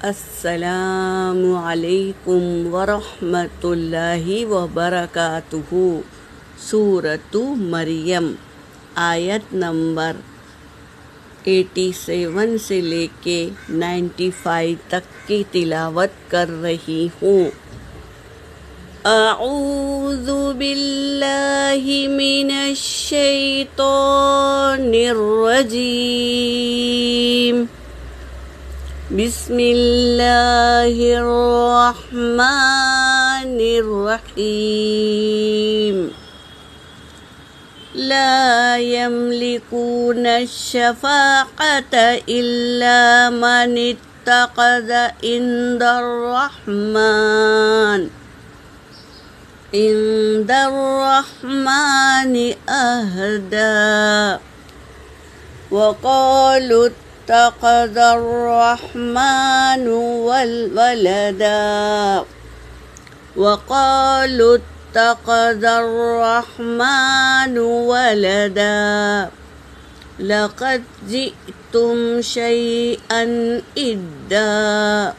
السلام علیکم ورحمۃ اللہ وبرکاتہ۔ سورۃ مریم آیت نمبر 87 سے لے کے 95 تک کی تلاوت کر رہی ہوں۔ اعوذ باللہ من الشیطان الرجیم، بسم اللہ الرحمن الرحیم۔ لا يملكون الشفاعة إلا من اتخذ عند الرحمن عهدا، وقالوا اتخذ الرحمن ولدا، وقالوا اتخذ الرحمن ولدا، لقد جئتم شيئا إدا،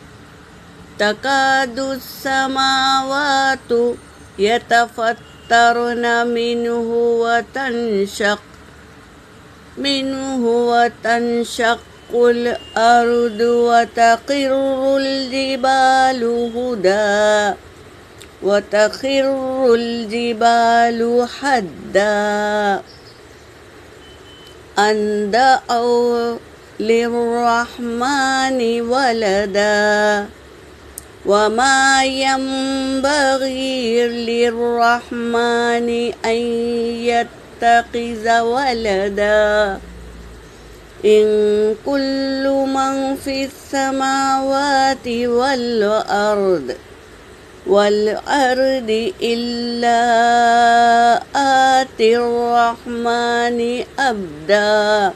تكاد السماوات يتفطرن منه وتنشق الأرض وتخر الجبال حدا أن دعوا للرحمن ولدا، وما ينبغي للرحمن أن يتخذ ولدا، إن كل من في السماوات والأرض إلا آتي الرحمن عبدا،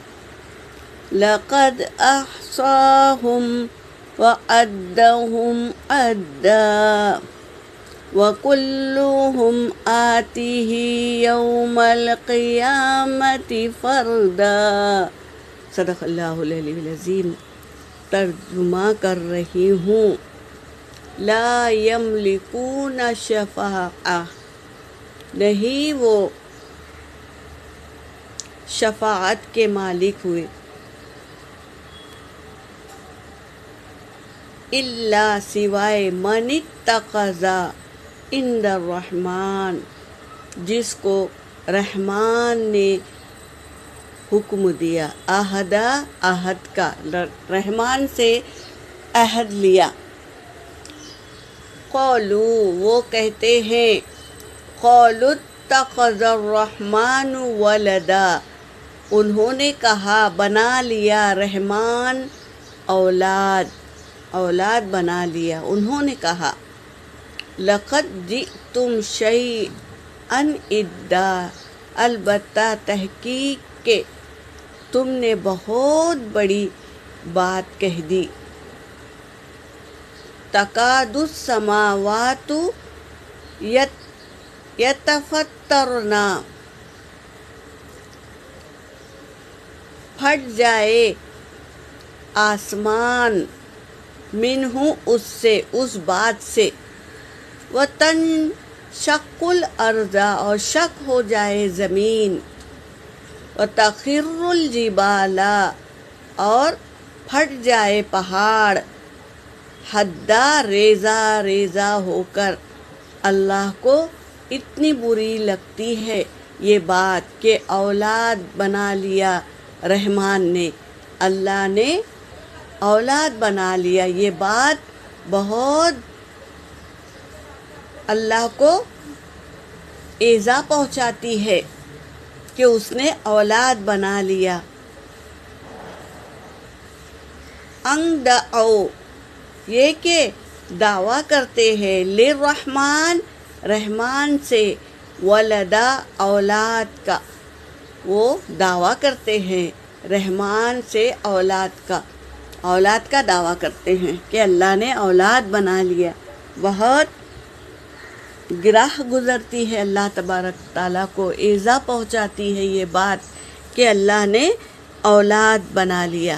لقد أحصاهم وعدهم عدا، وكلهم آتيه يوم القيامة فردا۔ صدق اللہ العلی العظیم۔ ترجمہ کر رہی ہوں۔ لا یملکون شفاعہ، نہیں وہ شفاعت کے مالک ہوئے، الا سوائے من اتخذ عند الرحمن، جس کو رحمان نے حکم دیا، عہدہ عہد کا، رحمان سے عہد لیا۔ قولو وہ کہتے ہیں، قولوا اتخذ الرحمن ولدا، انہوں نے کہا بنا لیا رحمان اولاد بنا لیا، انہوں نے کہا لقد جئتم شیئا ادا، البتہ تحقیق کہ تم نے بہت بڑی بات کہہ دی۔ تکاد السماوات یتفطرن، پھٹ جائے آسمان، منہ اس سے، اس بات سے، وتنشق الارض اور شق ہو جائے زمین، وتخر الجبال اور پھٹ جائے پہاڑ، حدا ریزہ ریزہ ہو کر۔ اللہ کو اتنی بری لگتی ہے یہ بات کہ اولاد بنا لیا رحمان نے، اللہ نے اولاد بنا لیا، یہ بات بہت اللہ کو ایذا پہنچاتی ہے کہ اس نے اولاد بنا لیا۔ ان دعوا، یہ کہ دعویٰ کرتے ہیں، للرحمن رحمان سے، ولدا اولاد کا، وہ دعویٰ کرتے ہیں رحمان سے اولاد کا دعویٰ کرتے ہیں کہ اللہ نے اولاد بنا لیا۔ بہت گراہ گزرتی ہے اللہ تبارک تعالیٰ کو، ایذا پہنچاتی ہے یہ بات کہ اللہ نے اولاد بنا لیا۔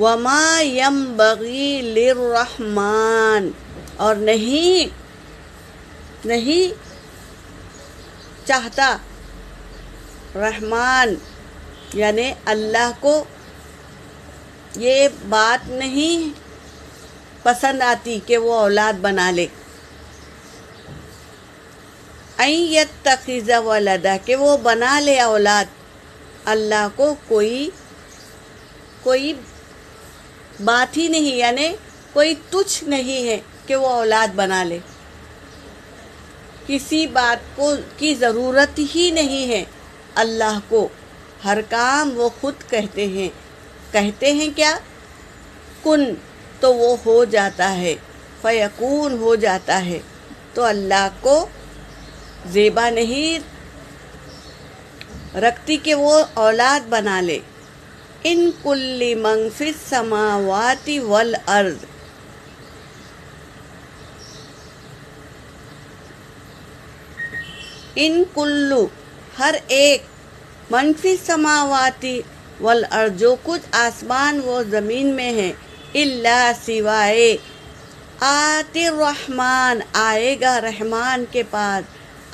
وما ينبغي للرحمن، اور نہیں چاہتا رحمان یعنی اللہ کو یہ بات نہیں پسند آتی کہ وہ اولاد بنا لے، ان یتخذ ولدا کہ وہ بنا لے اولاد، اللہ کو کوئی بات ہی نہیں، یعنی کوئی تچھ نہیں ہے کہ وہ اولاد بنا لے، کسی بات کی ضرورت ہی نہیں ہے اللہ کو، ہر کام وہ خود کہتے ہیں کیا؟ کن، تو وہ ہو جاتا ہے، فیکون ہو جاتا ہے، تو اللہ کو زیبا نہیں رکھتی کہ وہ اولاد بنا لے۔ ان کل من فی السماوات والارض، ان کلو ہر ایک، من فی السماوات والارض جو کچھ آسمان و زمین میں ہے، الا سوائے، آتی الرحمن آئے گا رحمان کے پاس،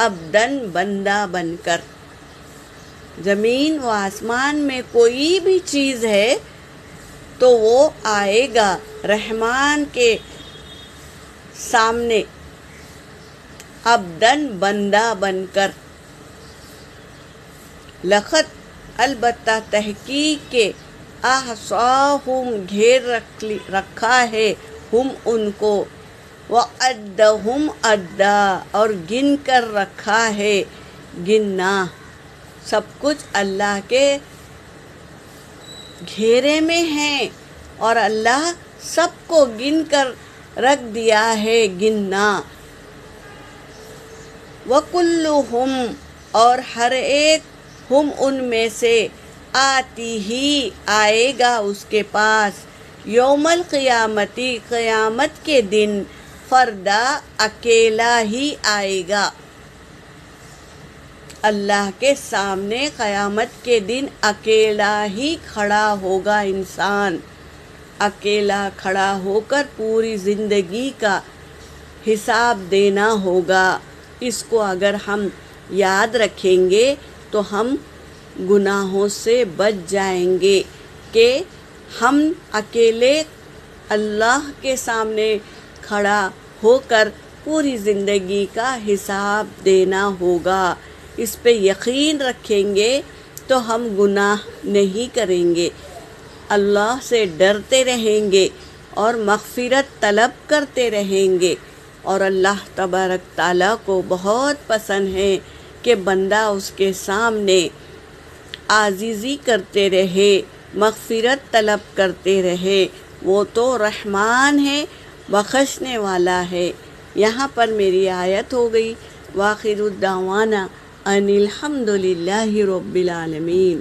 عبدن بندہ بن کر۔ زمین و آسمان میں کوئی بھی چیز ہے تو وہ آئے گا رحمان کے سامنے عبدن بندہ بن کر۔ لقد البتہ تحقیق کے، احصاہم گھیر رکھا ہے ہم ان کو، وعدہم عدا اور گن کر رکھا ہے گننا، سب کچھ اللہ کے گھیرے میں ہیں اور اللہ سب کو گن کر رکھ دیا ہے گننا۔ وَكُلُّهُمْ اور ہر ایک، ہم ان میں سے، آتی ہی آئے گا اس کے پاس، یوم القیامتی قیامت کے دن، فردا اکیلا ہی آئے گا، اللہ کے سامنے قیامت کے دن اکیلا ہی کھڑا ہوگا انسان، اکیلا کھڑا ہو کر پوری زندگی کا حساب دینا ہوگا۔ اس کو اگر ہم یاد رکھیں گے تو ہم گناہوں سے بچ جائیں گے کہ ہم اکیلے اللہ کے سامنے کھڑا ہو کر پوری زندگی کا حساب دینا ہوگا۔ اس پہ یقین رکھیں گے تو ہم گناہ نہیں کریں گے، اللہ سے ڈرتے رہیں گے اور مغفرت طلب کرتے رہیں گے، اور اللہ تبارک تعالیٰ کو بہت پسند ہے کہ بندہ اس کے سامنے عاجزی کرتے رہے، مغفرت طلب کرتے رہے، وہ تو رحمان ہے، بخشنے والا ہے۔ یہاں پر میری آیت ہو گئی۔ وآخر الدعوانا ان الحمد للہ رب العالمین۔